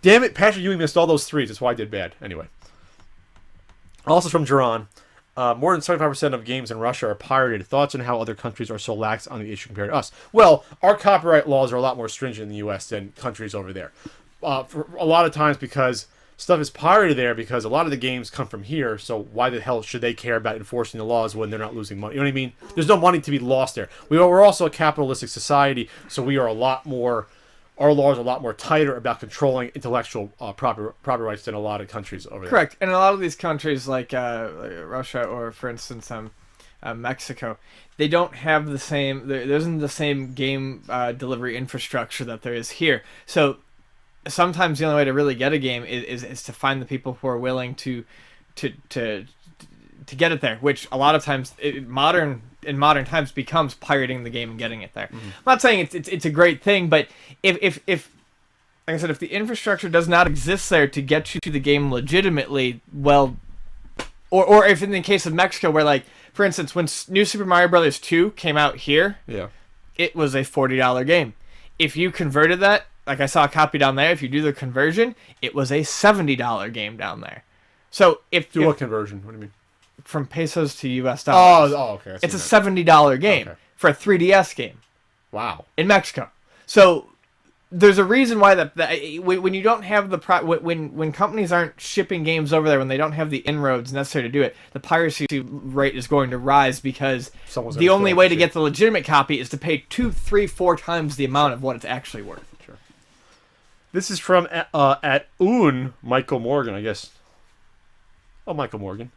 Damn it, Patrick Ewing missed all those threes. That's why I did bad. Anyway. Also from Duran, more than 75% of games in Russia are pirated. Thoughts on how other countries are so lax on the issue compared to us? Well, our copyright laws are a lot more stringent in the U.S. than countries over there. For a lot of times because stuff is pirated there because a lot of the games come from here, so why the hell should they care about enforcing the laws when they're not losing money? You know what I mean? There's no money to be lost there. We're also a capitalistic society, so we are our laws are a lot more tighter about controlling intellectual property rights than a lot of countries over there. Correct. And a lot of these countries like Russia or, for instance, Mexico, they don't have the same, there isn't the same game delivery infrastructure that there is here. So sometimes the only way to really get a game is to find the people who are willing to get it there, which a lot of times in modern times becomes pirating the game and getting it there. Mm-hmm. I'm not saying it's a great thing, but if like I said, if the infrastructure does not exist there to get you to the game legitimately, well, or if in the case of Mexico, where like for instance, when New Super Mario Bros. 2 came out here, it was a $40 game. If you converted that, like I saw a copy down there, if you do the conversion, it was a $70 game down there. So what conversion? What do you mean? From pesos to US dollars. Oh, okay. It's a $70 game for a 3DS game. Wow. In Mexico. So there's a reason why when you don't have when companies aren't shipping games over there, when they don't have the inroads necessary to do it, the piracy rate is going to rise because the only way to get the legitimate copy is to pay 2, 3, 4 times the amount of what it's actually worth. Sure. This is from Michael Morgan, I guess. Oh, Michael Morgan.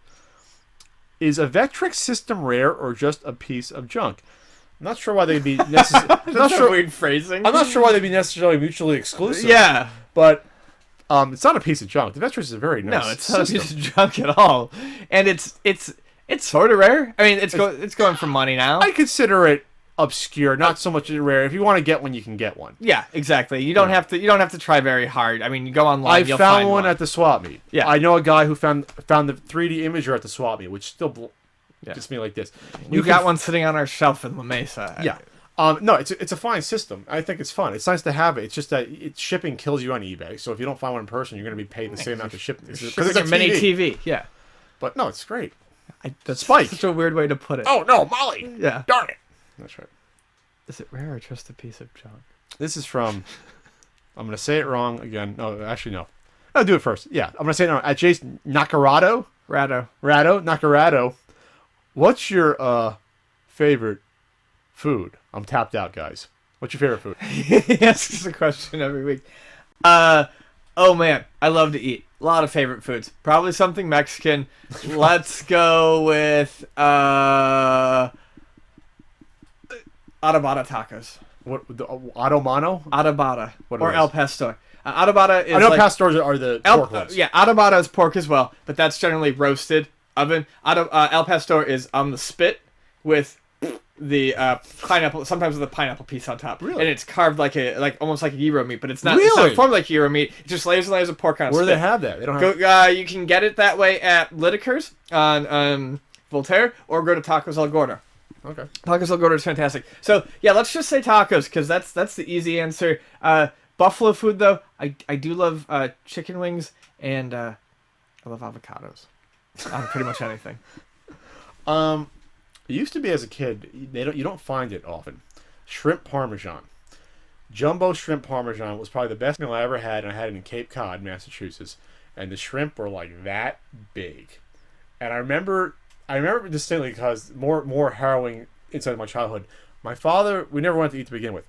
Is a Vectrex system rare or just a piece of junk? I'm not sure why they'd be weird phrasing. I'm not sure why they'd be necessarily mutually exclusive. Yeah, but it's not a piece of junk. The Vectrex is a very nice. No, it's not a piece of junk at all, and it's It's sort of rare. I mean, it's going for money now. I consider it obscure, not so much rare. If you want to get one, you can get one. Yeah, exactly. You don't have to try very hard. I mean, you go online. I found one at the swap meet. Yeah, I know a guy who found the 3D imager at the swap meet, which still gets me like this. You got one sitting on our shelf in La Mesa. Yeah. No, it's a fine system. I think it's fun. It's nice to have it. It's just that shipping kills you on eBay. So if you don't find one in person, you're going to be paid the same amount to ship. Because it's a mini TV. Yeah. But no, it's great. That's Spike. Such a weird way to put it. Oh no, Molly. Yeah. Darn it. That's right. Is it rare or just a piece of junk? This is from. I'm going to say it wrong again. No, actually no. I'll do it first. Yeah, I'm going to say it wrong. At Jason Nakarado. Nakarado. What's your favorite food? I'm tapped out, guys. What's your favorite food? He asks a question every week. Oh man, I love to eat. A lot of favorite foods. Probably something Mexican. Let's go with adobada tacos. What the Adomano? Adobada What or is? El Pastor. Adobada is I know pastors are the pork ones. Yeah, adobada is pork as well, but that's generally roasted oven. El Pastor is on the spit with the pineapple, sometimes with a pineapple piece on top. Really? And it's carved almost like a gyro meat, but it's not, Really? it's not formed like gyro meat. It just layers and layers of pork on a Where do spit. they have that? They don't have. You can get it that way at Lidicker's on Voltaire, or go to Tacos El Gordo. Okay. Tacos El Gordo is fantastic. So yeah, let's just say tacos because that's the easy answer. Buffalo food though, I do love chicken wings and I love avocados on pretty much anything. It used to be as a kid. You don't find it often. Shrimp Parmesan. Jumbo shrimp Parmesan was probably the best meal I ever had, and I had it in Cape Cod, Massachusetts. And the shrimp were like that big. And I remember distinctly because more harrowing inside of my childhood. My father, we never went to eat to begin with,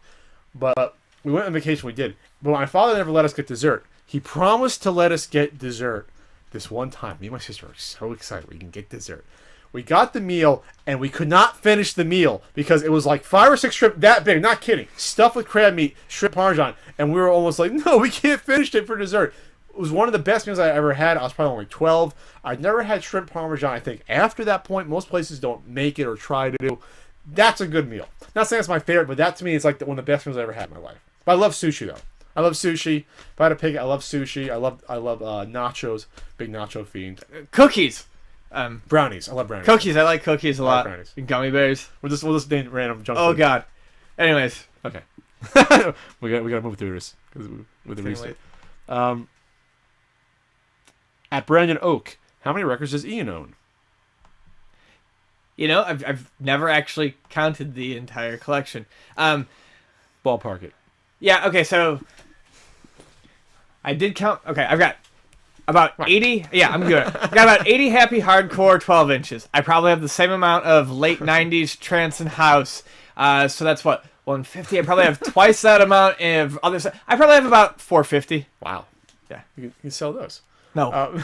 but we went on vacation. We did, but my father never let us get dessert. He promised to let us get dessert this one time. Me and my sister were so excited we can get dessert. We got the meal, and we could not finish the meal because it was like 5 or 6 shrimp that big. Not kidding. Stuffed with crab meat, shrimp parmesan. And we were almost like, no, we can't finish it for dessert. It was one of the best meals I ever had. I was probably only 12. I'd never had shrimp parmesan, I think. After that point, most places don't make it or try to do. That's a good meal. Not saying it's my favorite, but that to me is like one of the best meals I ever had in my life. But I love sushi, though. I love sushi. If I had to pick it, I love sushi. I love nachos. Big nacho fiend. Cookies. Brownies. I love brownies. Cookies. I like cookies a lot. Brownies. And gummy bears. We'll just name random junk Oh food. God. Anyways. Okay. we got to move through this with the reset. At Brandon Oak, how many records does Ian own? You know, I've never actually counted the entire collection. Ballpark it. Yeah. Okay. So I did count. Okay, I've got about 80. Yeah, I'm good. I've got about 80 happy hardcore 12 inches. I probably have the same amount of late 90s trance and house. So that's what, 150. I probably have twice that amount of other stuff. I probably have about 450. Wow. Yeah. You can sell those. No.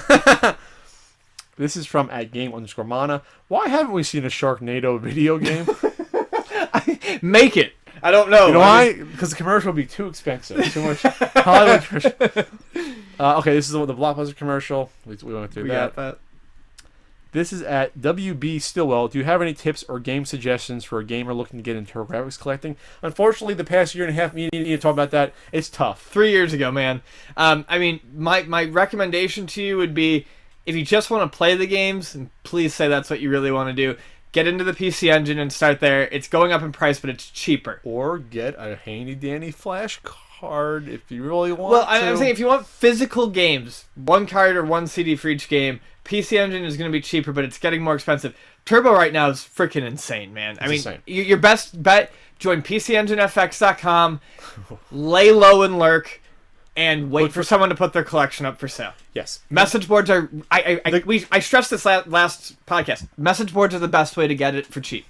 This is from @game_mana. Why haven't we seen a Sharknado video game? Make it. I don't know. You know why? Because the commercial would be too expensive. Too much Hollywood commercial. Okay, this is the Blockbuster commercial. We went through that. Got that. This is at WB Stillwell. Do you have any tips or game suggestions for a gamer looking to get into graphics collecting? Unfortunately, the past year and a half, me and you talk about that. It's tough. 3 years ago, man. I mean, my recommendation to you would be, if you just want to play the games, and please say that's what you really want to do, get into the PC Engine and start there. It's going up in price, but it's cheaper. Or get a handy-dandy flash card if you really want Well, to. I'm saying if you want physical games, one card or one CD for each game, PC Engine is going to be cheaper, but it's getting more expensive. Turbo right now is freaking insane, man. I mean, insane. Your best bet, join PCEngineFX.com, lay low and lurk, and wait for someone to put their collection up for sale. Yes. Message boards are... I stressed this last podcast. Message boards are the best way to get it for cheap.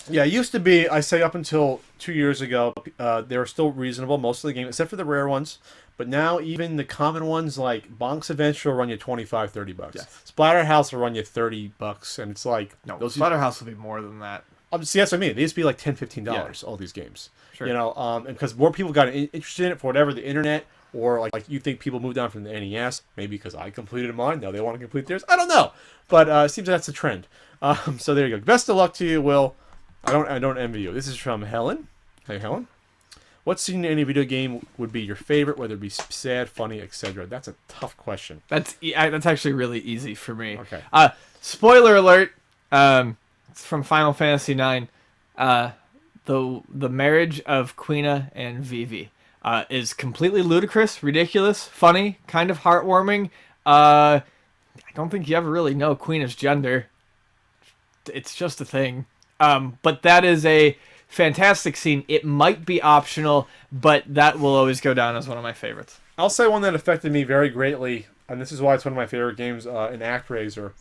Yeah, it used to be, I say up until 2 years ago, they were still reasonable, most of the games, except for the rare ones. But now even the common ones like Bonk's Adventure will run you $25-$30. Yeah. Splatterhouse will run you $30, and it's like... No, Splatterhouse will be more than that. See, that's what I mean. They used to be like $10-$15, all these games. Sure. You know, and because more people got interested in it for whatever, the internet or like you think people moved on from the NES, maybe because I completed mine, now they want to complete theirs. I don't know, but it seems that's a trend. So there you go. Best of luck to you, Will. I don't envy you. This is from Helen. Hey, Helen. What scene in any video game would be your favorite, whether it be sad, funny, etc.? That's a tough question. That's actually really easy for me. Okay. Spoiler alert. It's from Final Fantasy IX. The marriage of Quina and Vivi is completely ludicrous, ridiculous, funny, kind of heartwarming. I don't think you ever really know Quina's gender. It's just a thing. But that is a fantastic scene. It might be optional, but that will always go down as one of my favorites. I'll say one that affected me very greatly, and this is why it's one of my favorite games in ActRaiser.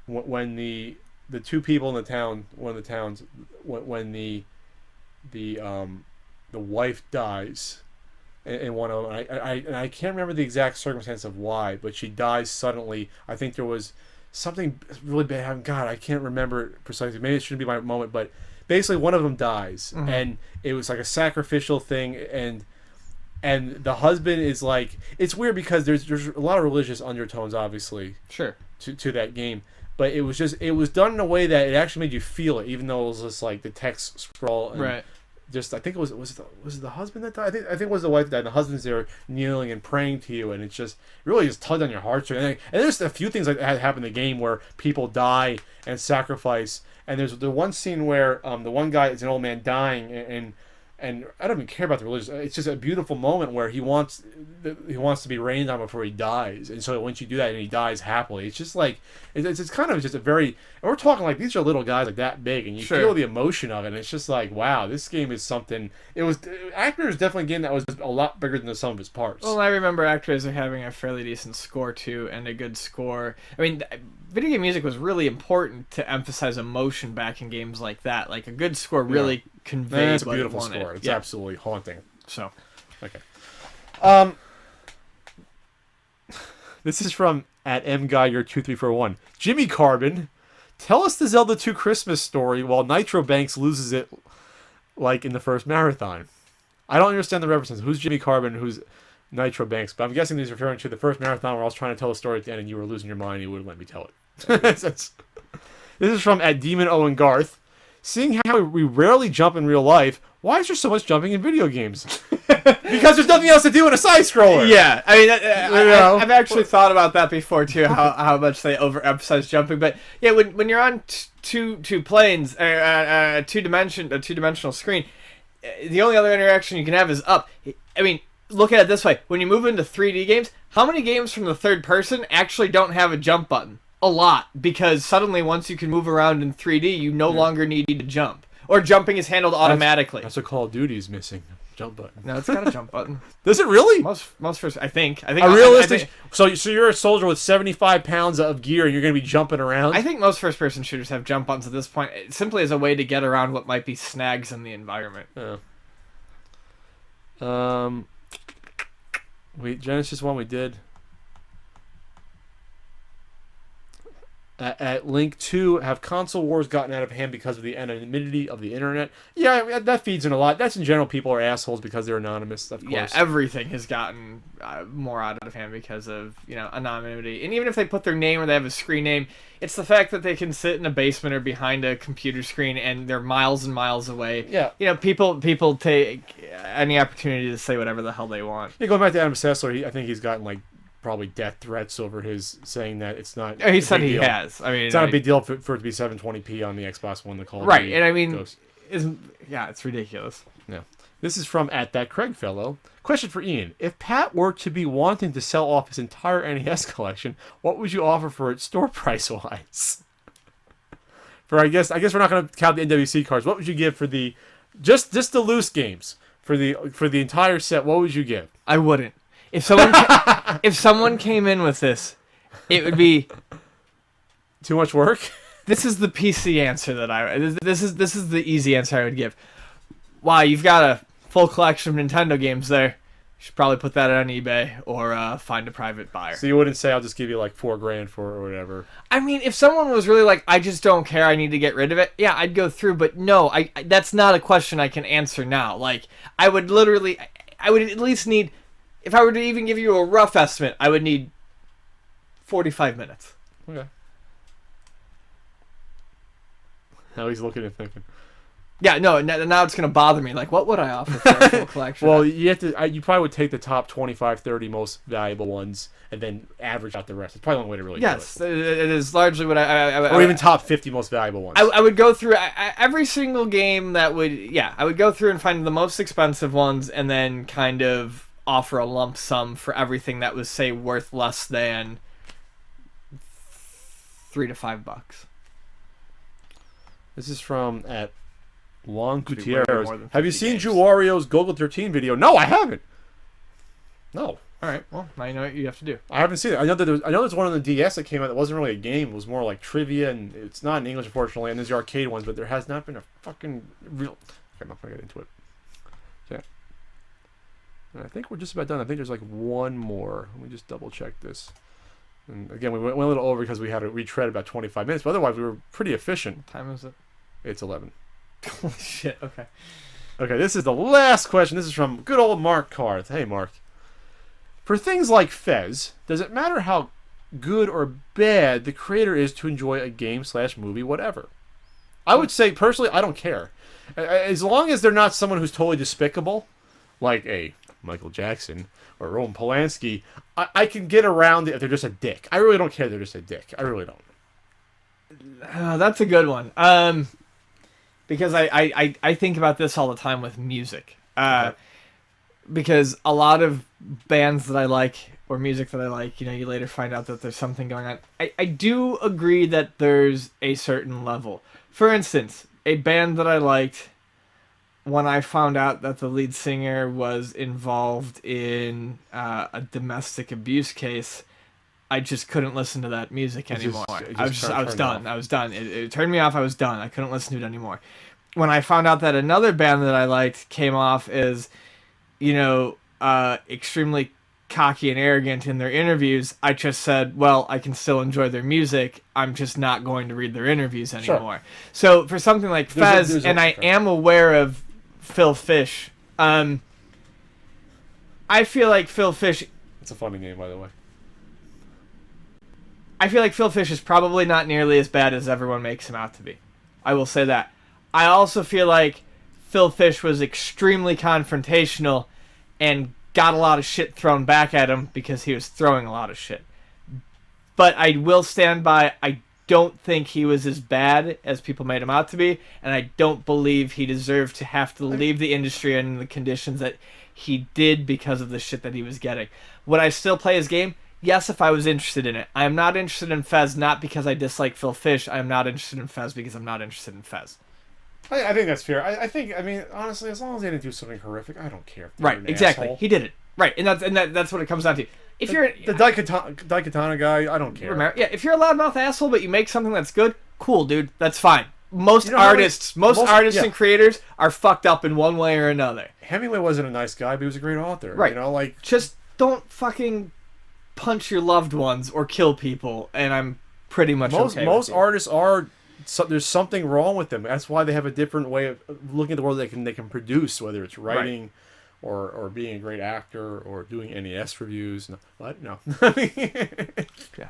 When the two people in the town, one of the towns, when the wife dies, in one of them, and I can't remember the exact circumstance of why, but she dies suddenly. I think there was something really bad. God, I can't remember it precisely. Maybe it shouldn't be my moment, but basically one of them dies, and it was like a sacrificial thing, and the husband is like, it's weird because there's a lot of religious undertones, obviously, Sure. to that game, but it was done in a way that it actually made you feel it, even though it was just like the text scroll, and Right. just I think it was it the husband that died? I think it was the wife that died. And the husband's there kneeling and praying to you, and it's just really just tugged on your heartstrings. And there's a few things like that happen in the game where people die and sacrifice. And there's the one scene where the one guy is an old man dying, and I don't even care about the religion. It's just a beautiful moment where he wants to be rained on before he dies, and so once you do that and he dies happily, it's just like it's kind of just a very. And we're talking like these are little guys like that big, and you Sure. feel the emotion of it. And it's just like, wow, this game is something. Actor is definitely a game that was a lot bigger than the sum of its parts. Well, I remember ActRaiser having a fairly decent score too, and a good score. I mean, video game music was really important to emphasize emotion back in games like that. Like a good score really conveyed. It's a what it beautiful wanted. score. It's Yeah. absolutely haunting. So, okay. This is from @mguyer2341. Jimmy Carbon, tell us the Zelda 2 Christmas story while Nitro Banks loses it like in the first marathon. I don't understand the references. Who's Jimmy Carbon? Who's Nitro Banks? But I'm guessing these are referring to the first marathon where I was trying to tell a story at the end and you were losing your mind and you wouldn't let me tell it. This is from @Demon Owen Garth. Seeing how we rarely jump in real life, why is there so much jumping in video games? Because there's nothing else to do in a side scroller. yeah, I mean, I've actually thought about that before too. How much they overemphasize jumping, but yeah, when you're on two planes, a two-dimensional screen, the only other interaction you can have is up. I mean, look at it this way: when you move into 3D games, how many games from the third person actually don't have a jump button? A lot, because suddenly once you can move around in 3D, you no longer need to jump, or jumping is handled automatically. That's what Call of Duty is missing. Jump button. No, it's got a jump button. Does it really? Most first, I think A realistic. So you're a soldier with 75 pounds of gear, and you're going to be jumping around. I think most first-person shooters have jump buttons at this point, simply as a way to get around what might be snags in the environment. Wait, Genesis 1 we did. At Link 2, have console wars gotten out of hand because of the anonymity of the internet? Yeah, that feeds in a lot. That's in general, people are assholes because they're anonymous, of course. Yeah, everything has gotten more out of hand because of, anonymity. And even if they put their name or they have a screen name, it's the fact that they can sit in a basement or behind a computer screen and they're miles and miles away. Yeah. People take any opportunity to say whatever the hell they want. Yeah, going back to Adam Sessler, I think he's gotten, probably death threats over his saying that it's not. He said he deal. has. I mean, it's not a big deal for it to be 720p on the Xbox One. The Call of right, Duty and I mean, goes. it's ridiculous. Yeah. This is from @thatcraigfellow. Question for Ian: if Pat were to be wanting to sell off his entire NES collection, what would you offer for it store price wise? For I guess we're not going to count the NWC cards. What would you give for the just the loose games for the entire set? What would you give? I wouldn't. If someone came in with this, it would be too much work. This is the PC answer that this is the easy answer I would give. Wow, you've got a full collection of Nintendo games there. You should probably put that on eBay or find a private buyer. So you wouldn't say I'll just give you $4,000 for it or whatever. I mean, if someone was really like, I just don't care, I need to get rid of it, yeah, I'd go through. But no, that's not a question I can answer now. I would literally. I would at least need, if I were to even give you a rough estimate, I would need 45 minutes. Okay. Now he's looking and thinking. Yeah, no, now it's going to bother me. Like, what would I offer for a full collection? Well, you have to. You probably would take the top 25, 30 most valuable ones, and then average out the rest. It's probably the only way to really do yes, it is largely what or even top 50 most valuable ones. I would go through every single game that would. Yeah, I would go through and find the most expensive ones, and then kind of offer a lump sum for everything that was, say, worth less than $3 to $5. This is from at Juan Way Gutierrez. more than Have you 50 seen games. Juwario's Golgo 13 video? No, I haven't. No, All right, well, now you know what you have to do. I haven't seen it. I know there's one on the DS that came out that wasn't really a game. It was more like trivia, and it's not in English, unfortunately. And there's the arcade ones, but there has not been a fucking real. Okay, I'm not gonna get into it. Okay. And I think we're just about done. I think there's like one more. Let me just double check this. And again, we went a little over because we had to retread about 25 minutes, but otherwise we were pretty efficient. What time is it? It's 11. Holy shit, okay. Okay, this is the last question. This is from good old Mark Carth. Hey, Mark. For things like Fez, does it matter how good or bad the creator is to enjoy a game / movie, whatever? I would say, personally, I don't care. As long as they're not someone who's totally despicable, like a Michael Jackson or Roman Polanski, I can get around it if they're just a dick. I really don't care if they're just a dick. I really don't. That's a good one. Because I think about this all the time with music. Because a lot of bands that I like, or music that I like, you later find out that there's something going on. I do agree that there's a certain level. For instance, a band that I liked, when I found out that the lead singer was involved in a domestic abuse case, I just couldn't listen to that music anymore. I was done. I was done. It turned me off. I was done. I couldn't listen to it anymore. When I found out that another band that I liked came off as, extremely cocky and arrogant in their interviews, I just said, well, I can still enjoy their music. I'm just not going to read their interviews anymore. Sure. So for something like Fez, I am aware of Phil Fish. I feel like Phil Fish... It's a funny name, by the way. I feel like Phil Fish is probably not nearly as bad as everyone makes him out to be. I will say that. I also feel like Phil Fish was extremely confrontational and got a lot of shit thrown back at him because he was throwing a lot of shit. But I will stand by, I don't think he was as bad as people made him out to be, and I don't believe he deserved to have to leave the industry in the conditions that he did because of the shit that he was getting. Would I still play his game? Yes, if I was interested in it. I am not interested in Fez, not because I dislike Phil Fish. I am not interested in Fez because I'm not interested in Fez. I think that's fair. I think, honestly, as long as they didn't do something horrific, I don't care. Right, exactly. Asshole. He did it. Right, and that's what it comes down to. If you're the Daikatana guy, I don't care. Yeah, if you're a loudmouth asshole, but you make something that's good, cool, dude. That's fine. Most artists and creators are fucked up in one way or another. Hemingway wasn't a nice guy, but he was a great author. Right. Just don't fucking punch your loved ones or kill people, and I'm pretty much okay. Most artists are. So there's something wrong with them. That's why they have a different way of looking at the world they can produce, whether it's writing or being a great actor or doing NES reviews. No. Yeah.